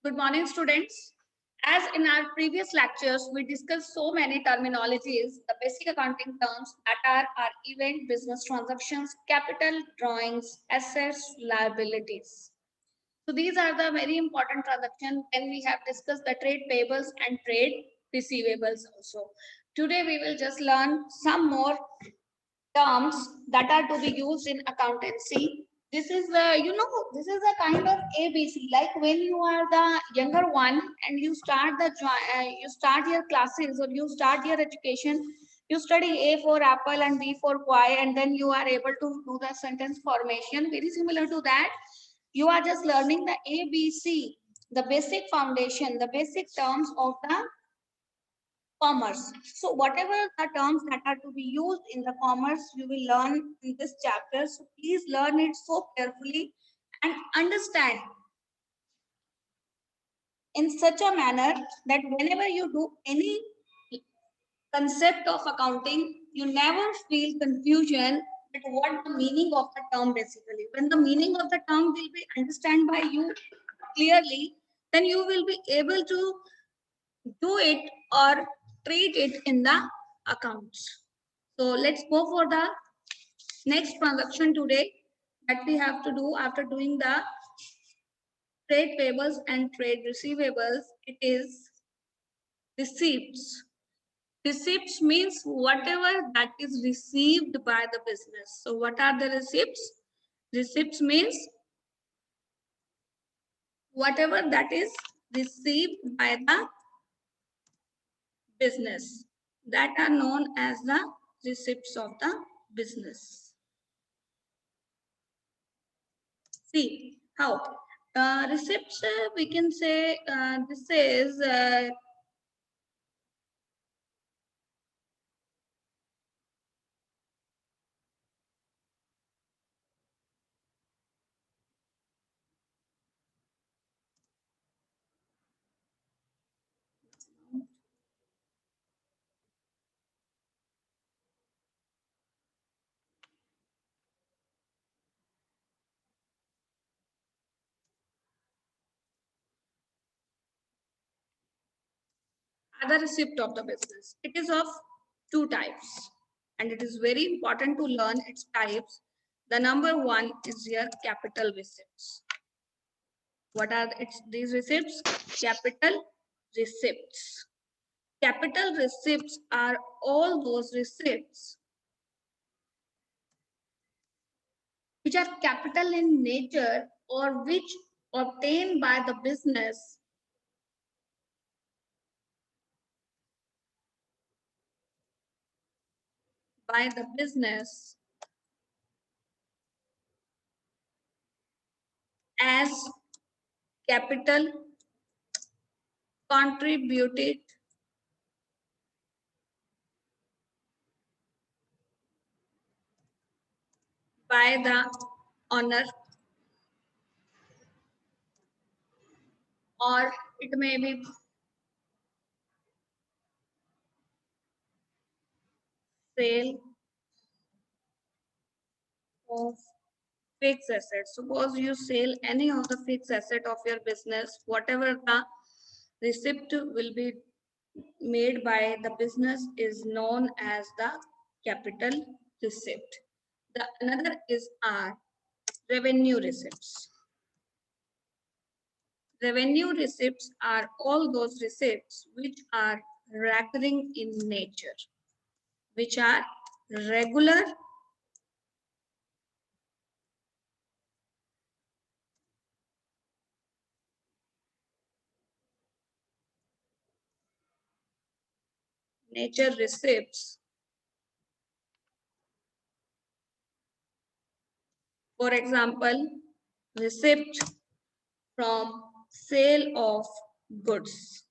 Good morning, students. As in our previous lectures, we discussed so many terminologies, the basic accounting terms that are event, business transactions, capital, drawings, assets, liabilities. So these are the very important transactions. Then we have discussed the trade payables and trade receivables also. Today we will just learn some more terms that are to be used in accountancy. This is this is a kind of ABC. Like when you are the younger one and you start you start your classes or you start your education, you study A for apple and B for boy, and then you are able to do the sentence formation. Very similar to that, you are just learning the ABC, the basic foundation, the basic terms of the commerce. So whatever the terms that are to be used in the commerce, you will learn in this chapter. So please learn it so carefully and understand in such a manner that whenever you do any concept of accounting, you never feel confusion at what the meaning of the term basically. When the meaning of the term will be understood by you clearly, then you will be able to do it or treat it in the accounts. So let's go for the next transaction today that we have to do after doing the trade payables and trade receivables. It is receipts. Receipts means whatever that is received by the business. So what are the receipts? Receipts means whatever that is received by the business, that are known as the receipts of the business. See how receipts, we can say this is other receipt of the business. It is of two types, and it is very important to learn its types. The number one is your capital receipts. What are these receipts? Capital receipts. Capital receipts are all those receipts which are capital in nature or which obtained by the business as capital contributed by the owner, or it may be sale of fixed assets. Suppose you sell any of the fixed asset of your business, whatever the receipt will be made by the business is known as the capital receipt. The another is our revenue receipts. Revenue receipts are all those receipts which are recurring in nature, which are regular nature receipts. For example, receipt from sale of goods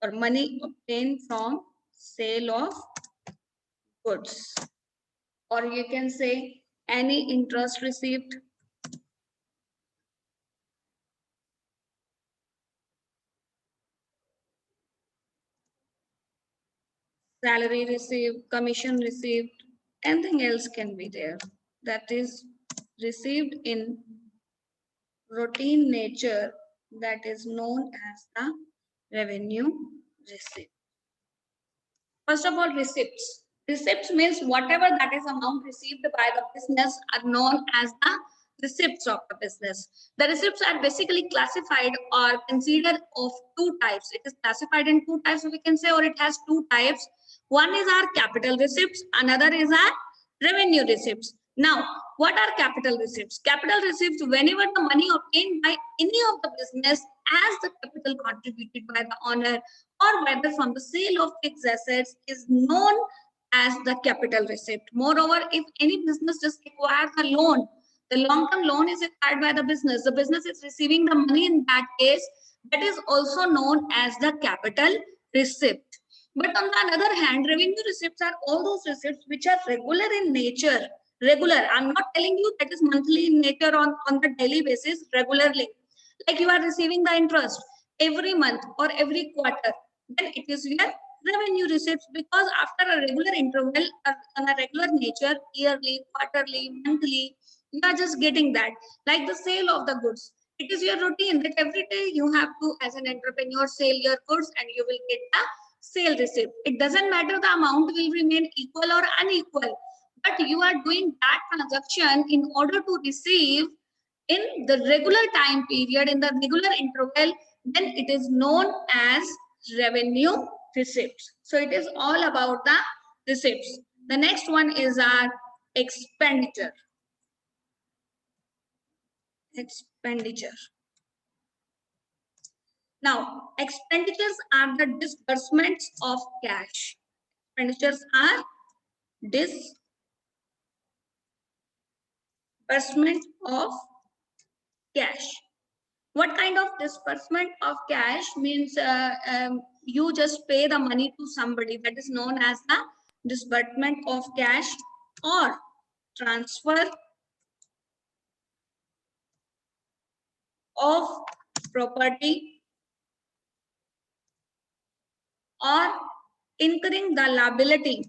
or money obtained from sale of goods, or you can say any interest received, salary received, commission received, anything else can be there that is received in routine nature that is known as the revenue receipt. First of all, receipts. Receipts means whatever that is amount received by the business are known as the receipts of the business. The receipts are basically classified or considered of two types. It is classified in two types, we can say, or it has two types. One is our capital receipts, another is our revenue receipts. Now, what are capital receipts? Capital receipts, whenever the money obtained by any of the business as the capital contributed by the owner or whether from the sale of fixed assets is known as the capital receipt. Moreover, if any business just acquires a loan, the long-term loan is acquired by the business is receiving the money in that case, that is also known as the capital receipt. But on the other hand, revenue receipts are all those receipts which are regular in nature. Regular, I'm not telling you that is monthly in nature on the daily basis, regularly. Like you are receiving the interest every month or every quarter, then it is your revenue receipts, because after a regular interval on a regular nature, yearly, quarterly, monthly, you are just getting that. Like the sale of the goods, it is your routine that every day you have to, as an entrepreneur, sell your goods and you will get the sale receipt. It doesn't matter the amount will remain equal or unequal, but you are doing that transaction in order to receive in the regular time period, in the regular interval, then it is known as revenue receipts. So it is all about the receipts. The next one is our expenditure. Expenditure. Now, expenditures are the disbursements of cash. Expenditures are disbursement of cash. What kind of disbursement of cash means? You just pay the money to somebody, that is known as the disbursement of cash, or transfer of property, or incurring the liability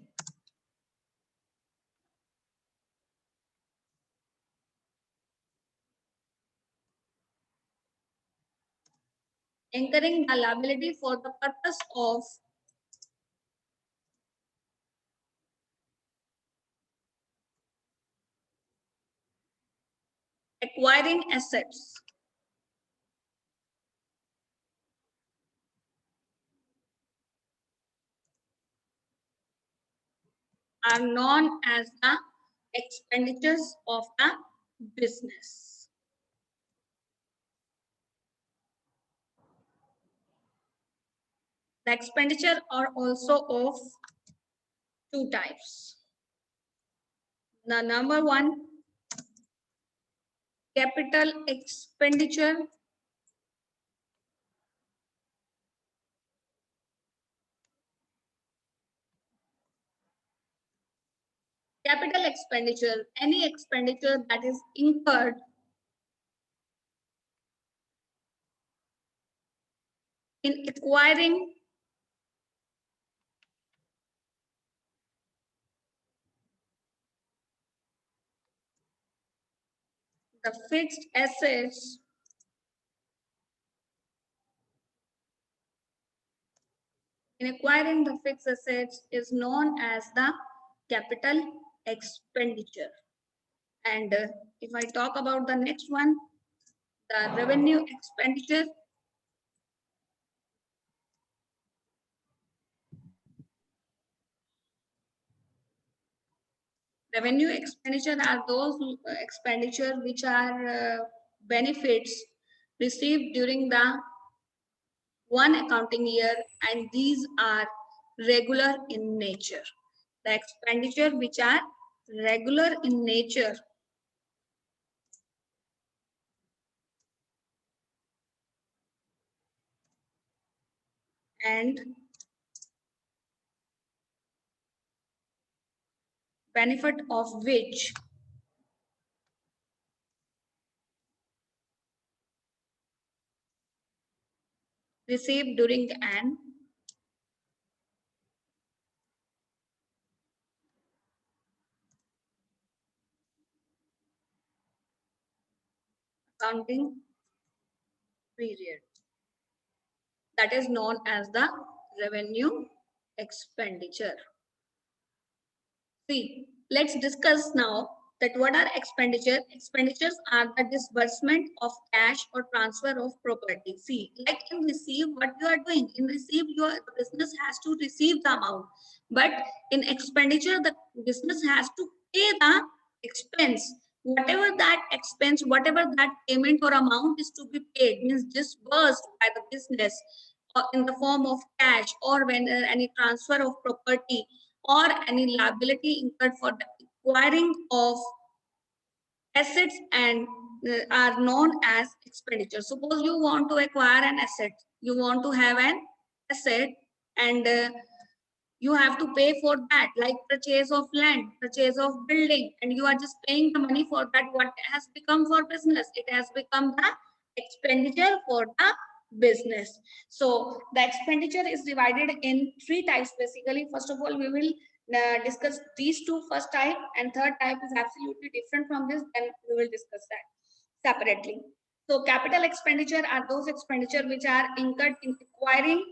for the purpose of acquiring assets, are known as the expenditures of the business. The expenditure are also of two types. The number one, capital expenditure. Capital expenditure, any expenditure that is incurred in acquiring the fixed assets is known as the capital expenditure. And if I talk about the next one, the revenue expenditure. Revenue expenditure are those expenditure which are benefits received during the one accounting year, and these are regular in nature. The expenditure which are regular in nature and benefit of which received during an accounting period. That is known as the revenue expenditure. See, let's discuss now that what are expenditure. Expenditures are the disbursement of cash or transfer of property. See, like in receive, what you are doing in receive, your business has to receive the amount, but in expenditure, the business has to pay the expense. Whatever that expense, whatever that payment or amount is to be paid, means disbursed by the business in the form of cash, or when any transfer of property or any liability incurred for the acquiring of assets and are known as expenditure. Suppose you want to acquire an asset, you want to have an asset, and you have to pay for that, like purchase of land, purchase of building, and you are just paying the money for that. What has become for business? It has become the expenditure for the business. So the expenditure is divided in three types basically. First of all, we will discuss these two first type, and third type is absolutely different from this, then we will discuss that separately. So capital expenditure are those expenditure which are incurred in acquiring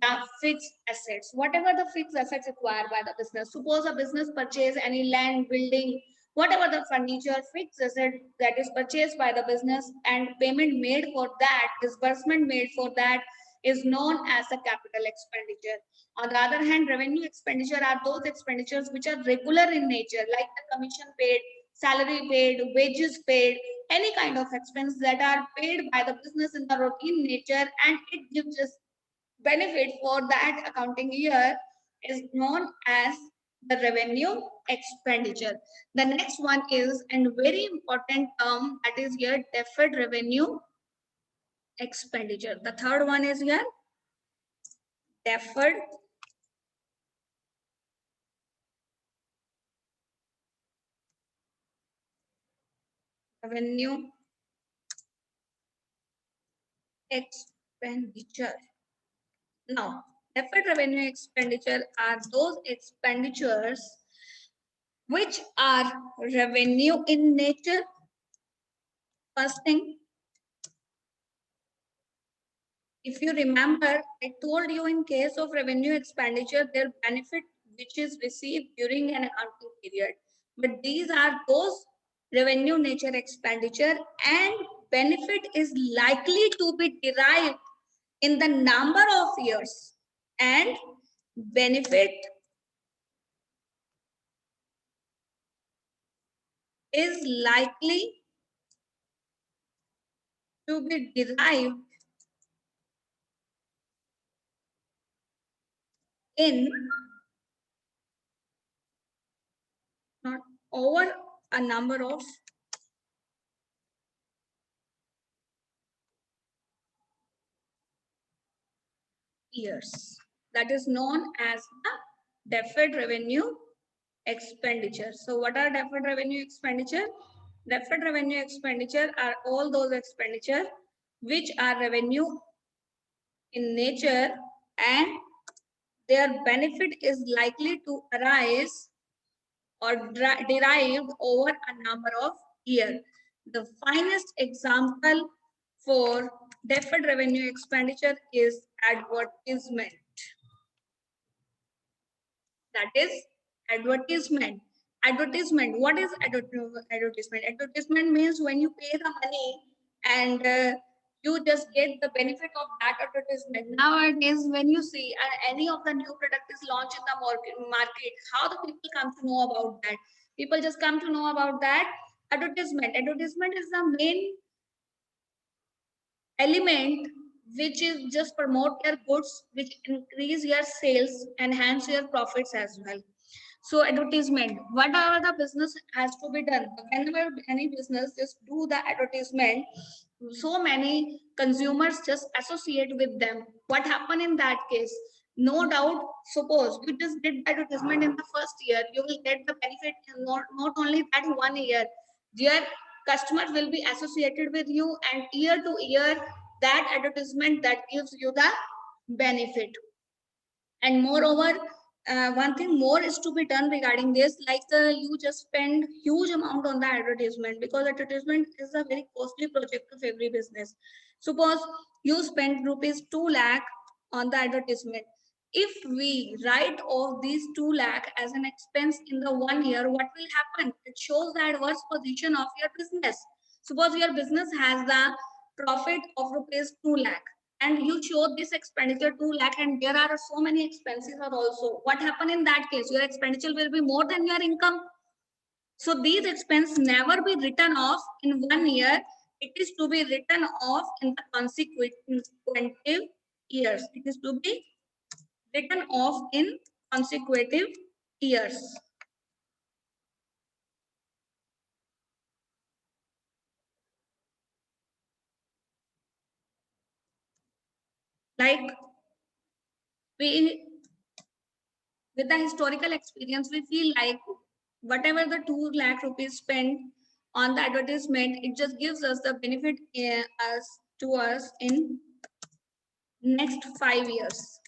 the fixed assets, whatever the fixed assets acquired by the business. Suppose a business purchase any land, building, whatever the furniture, fixed asset that is purchased by the business, and payment made for that, disbursement made for that, is known as a capital expenditure. On the other hand, revenue expenditure are those expenditures which are regular in nature, like the commission paid, salary paid, wages paid, any kind of expense that are paid by the business in the routine nature, and it gives us benefit for that accounting year, is known as the revenue expenditure. The next one is, and very important term, that is here deferred revenue expenditure. The third one is here deferred revenue expenditure. Now, deferred revenue expenditure are those expenditures which are revenue in nature. First thing, if you remember, I told you in case of revenue expenditure, their benefit which is received during an accounting period. But these are those revenue nature expenditure, and benefit is likely to be derived in the number of years, and benefit is likely to be derived in not over a number of years. That is known as the deferred revenue expenditure. So what are deferred revenue expenditure? Deferred revenue expenditure are all those expenditure which are revenue in nature, and their benefit is likely to arise or derived over a number of years. The finest example for deferred revenue expenditure is advertisement. That is advertisement. Advertisement. What is advertisement? Advertisement means when you pay the money and you just get the benefit of that advertisement. Nowadays, when you see any of the new product is launched in the market, how the people come to know about that? People just come to know about that advertisement. Advertisement is the main element which is just promote your goods, which increase your sales, enhance your profits as well. So advertisement, whatever the business has to be done, whenever any business just do the advertisement, so many consumers just associate with them. What happened in that case? No doubt, suppose you just did advertisement in the first year, you will get the benefit in not only that 1 year. Your customers will be associated with you, and year to year, that advertisement that gives you the benefit. And moreover, one thing more is to be done regarding this, like you just spend huge amount on the advertisement, because advertisement is a very costly project of every business. Suppose you spend rupees 2 lakh on the advertisement. If we write off these 2 lakh as an expense in the 1 year, what will happen? It shows the adverse position of your business. Suppose your business has the profit of rupees 2 lakh, and you show this expenditure 2 lakh, and there are so many expenses are also. What happen in that case? Your expenditure will be more than your income. So these expenses never be written off in 1 year. It is to be written off in the consecutive years. It is to be written off in consecutive years. Like we, with the historical experience, we feel like whatever the 2 lakh rupees spent on the advertisement, it just gives us the benefit to us in next 5 years.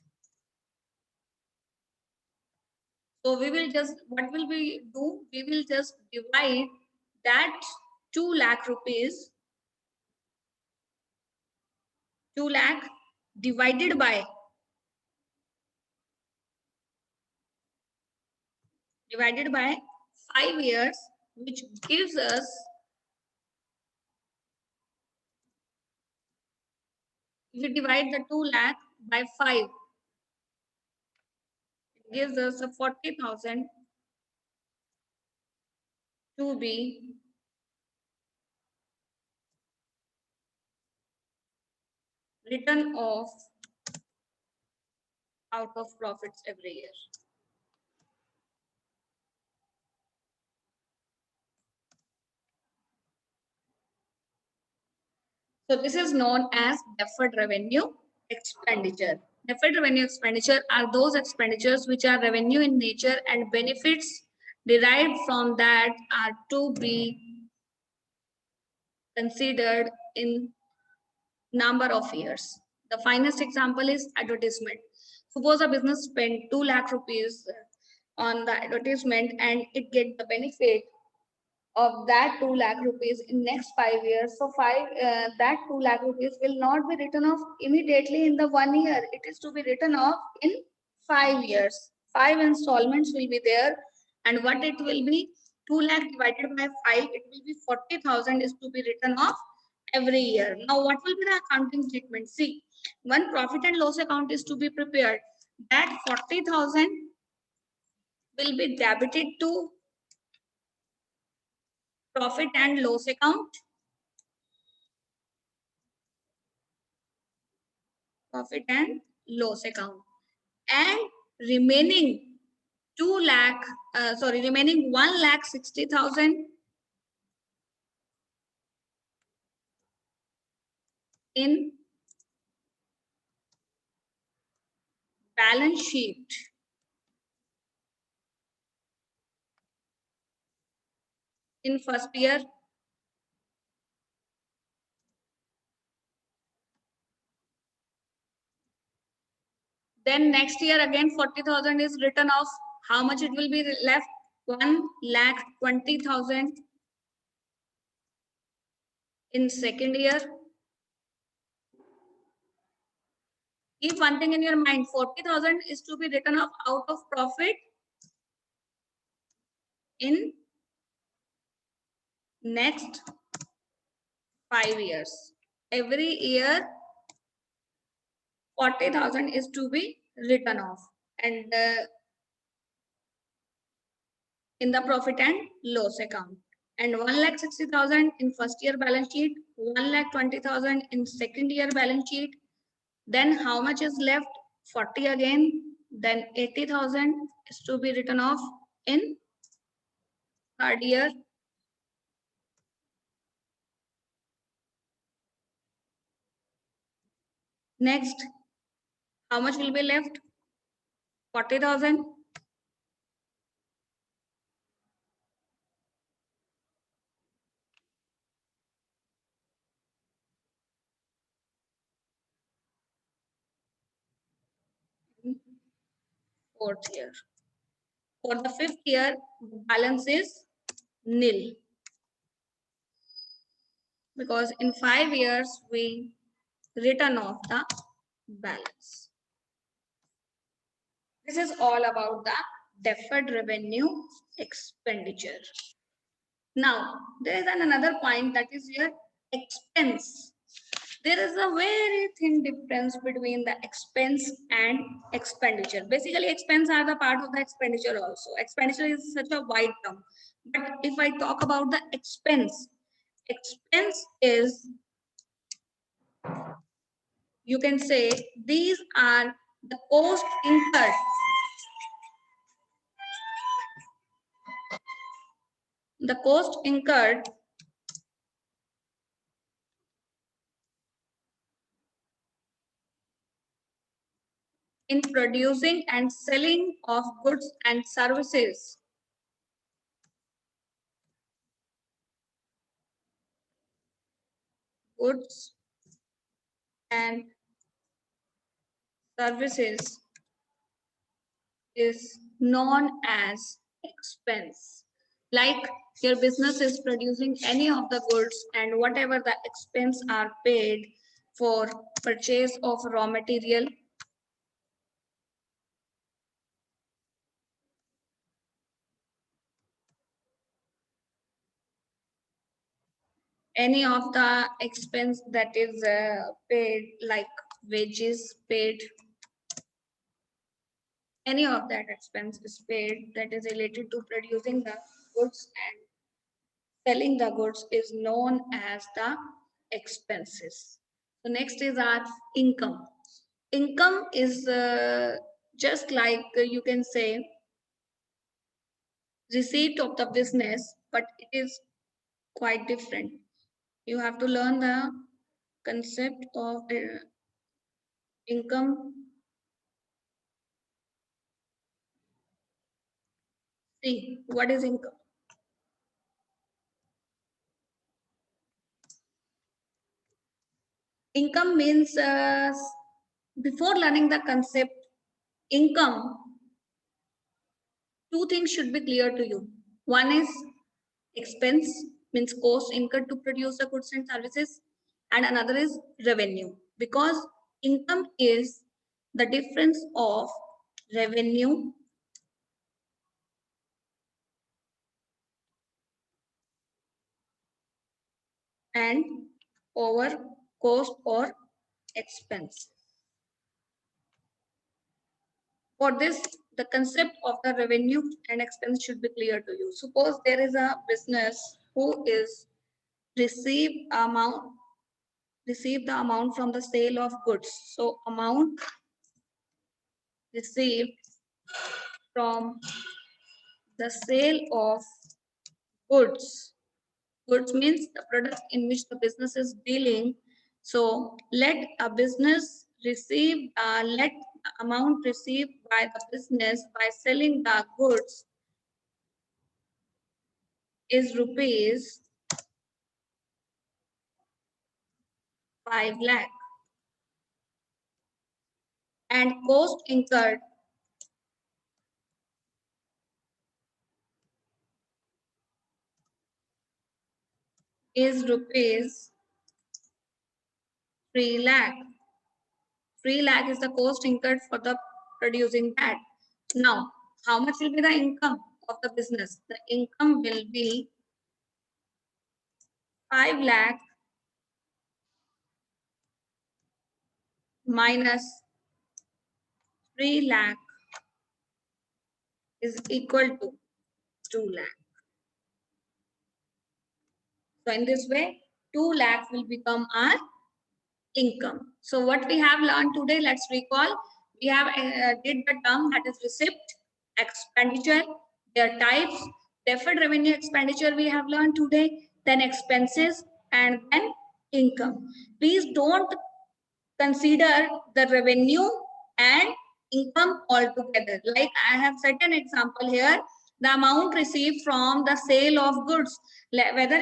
So we will just, what will we do? We will just divide that 2 lakh rupees, 2 lakh divided by 5 years, which gives us, if we divide the 2 lakh by 5, it gives us a 40,000 to be written off out of profits every year. So this is known as deferred revenue expenditure. Deferred revenue expenditure are those expenditures which are revenue in nature, and benefits derived from that are to be considered in number of years. The finest example is advertisement. Suppose a business spent 2 lakh rupees on the advertisement, and it get the benefit of that 2 lakh rupees in next 5 years. So that 2 lakh rupees will not be written off immediately in the 1 year. It is to be written off in 5 years. 5 installments will be there, and what it will be, 2 lakh divided by 5, it will be 40,000 is to be written off every year. Now, what will be the accounting treatment? See, one profit and loss account is to be prepared. That 40,000 will be debited to profit and loss account. Profit and loss account, and remaining 2 lakh, remaining 1,60,000 in balance sheet in first year. Then next year again 40,000 is written off. How much it will be left? 1,20,000 in second year. Keep one thing in your mind, 40,000 is to be written off out of profit in next 5 years. Every year 40,000 is to be written off, and in the profit and loss account, and 1,60,000 in first year balance sheet, 1,20,000 in second year balance sheet. Then how much is left? 40 again. Then 80,000 is to be written off in third year. Next, how much will be left? 40,000. fourth year. For the fifth year, balance is nil. Because in 5 years, we written off the balance. This is all about the deferred revenue expenditure. Now, there is another point, that is your expense. There is a very thin difference between the expense and expenditure. Basically, expense are the part of the expenditure also. Expenditure is such a wide term. But if I talk about the expense is, you can say, these are the cost incurred. The cost incurred in producing and selling of goods and services. Goods and services is known as expense. Like your business is producing any of the goods, and whatever the expense are paid for purchase of raw material, any of the expense that is paid, like wages paid, any of that expense is paid that is related to producing the goods and selling the goods is known as the expenses. So next is our income. Income is just like you can say receipt of the business, but it is quite different. You have to learn the concept of income. See, what is income? Income means, before learning the concept income, two things should be clear to you. One is expense, means cost incurred to produce the goods and services, and another is revenue, because income is the difference of revenue and over cost or expense. For this, the concept of the revenue and expense should be clear to you. Suppose there is a business who is receive the amount from the sale of goods. So amount received from the sale of goods. Goods means the product in which the business is dealing. So let the amount received by the business by selling the goods is rupees 5 lakh, and cost incurred is rupees 3 lakh. 3 lakh is the cost incurred for the producing that. Now, how much will be the income of the business? The income will be 5 lakh minus 3 lakh is equal to 2 lakh. So in this way, 2 lakh will become our income. So what we have learned today, let's recall. We have did the term, that is receipt, expenditure, their types, deferred revenue expenditure we have learned today, then expenses, and then income. Please don't consider the revenue and income altogether. Like I have set an example here, the amount received from the sale of goods. Whether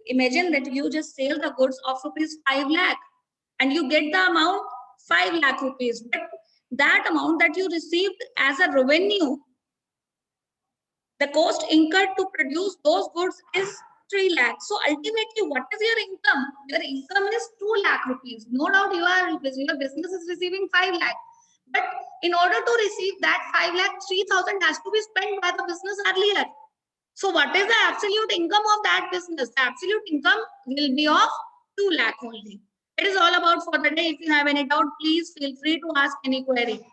imagine that you just sell the goods of rupees 5 lakh and you get the amount 5 lakh rupees. But that amount that you received as a revenue, the cost incurred to produce those goods is 3 lakhs. So ultimately, what is your income? Your income is 2 lakh rupees. No doubt your business is receiving 5 lakh. But in order to receive that 5 lakh, 3,000 has to be spent by the business earlier. So what is the absolute income of that business? The absolute income will be of 2 lakh only. It is all about for the day. If you have any doubt, please feel free to ask any query.